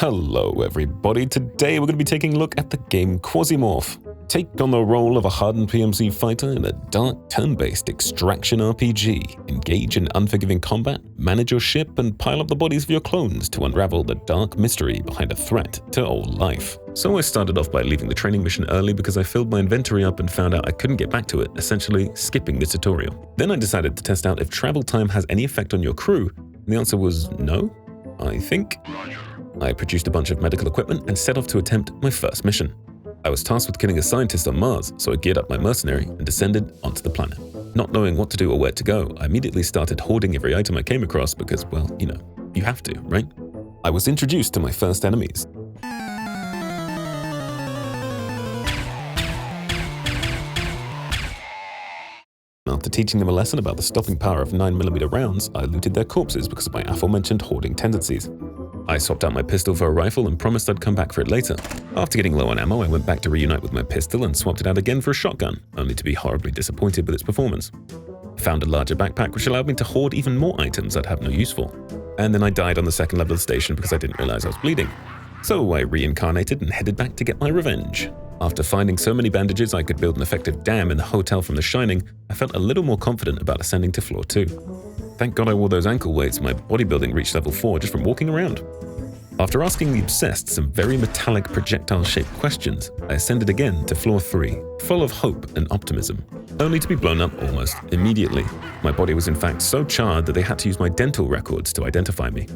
Hello everybody, today we're going to be taking a look at the game Quasimorph. Take on the role of a hardened PMC fighter in a dark turn-based extraction RPG. Engage in unforgiving combat, manage your ship, and pile up the bodies of your clones to unravel the dark mystery behind a threat to all life. So I started off by leaving the training mission early because I filled my inventory up and found out I couldn't get back to it, essentially skipping the tutorial. Then I decided to test out if travel time has any effect on your crew, and the answer was no, I think. I produced a bunch of medical equipment and set off to attempt my first mission. I was tasked with killing a scientist on Mars, so I geared up my mercenary and descended onto the planet. Not knowing what to do or where to go, I immediately started hoarding every item I came across because, well, you know, you have to, right? I was introduced to my first enemies. After teaching them a lesson about the stopping power of 9mm rounds, I looted their corpses because of my aforementioned hoarding tendencies. I swapped out my pistol for a rifle and promised I'd come back for it later. After getting low on ammo, I went back to reunite with my pistol and swapped it out again for a shotgun, only to be horribly disappointed with its performance. I found a larger backpack which allowed me to hoard even more items I'd have no use for. And then I died on the second level of the station because I didn't realize I was bleeding. So I reincarnated and headed back to get my revenge. After finding so many bandages I could build an effective dam in the hotel from The Shining, I felt a little more confident about ascending to floor 2. Thank God I wore those ankle weights, my bodybuilding reached level 4 just from walking around. After asking the obsessed some very metallic projectile-shaped questions, I ascended again to floor 3, full of hope and optimism, only to be blown up almost immediately. My body was in fact so charred that they had to use my dental records to identify me.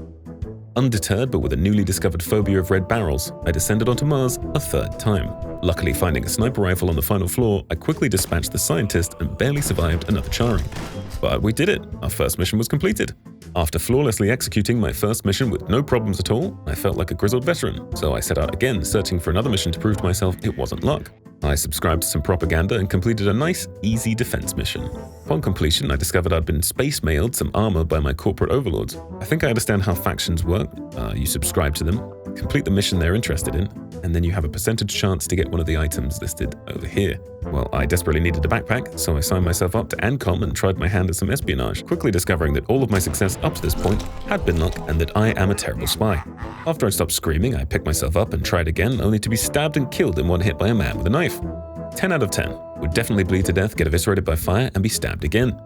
Undeterred but with a newly discovered phobia of red barrels, I descended onto Mars a third time. Luckily, finding a sniper rifle on the final floor, I quickly dispatched the scientist and barely survived another charring. But we did it. Our first mission was completed. After flawlessly executing my first mission with no problems at all, I felt like a grizzled veteran, so I set out again searching for another mission to prove to myself it wasn't luck. I subscribed to some propaganda and completed a nice, easy defense mission. Upon completion, I discovered I'd been space-mailed some armor by my corporate overlords. I think I understand how factions work. You subscribe to them, complete the mission they're interested in, and then you have a percentage chance to get one of the items listed over here. Well, I desperately needed a backpack, so I signed myself up to ANCOM and tried my hand at some espionage, quickly discovering that all of my success up to this point had been luck and that I am a terrible spy. After I stopped screaming, I picked myself up and tried again, only to be stabbed and killed in one hit by a man with a knife. 10 out of 10. Would definitely bleed to death, get eviscerated by fire, and be stabbed again.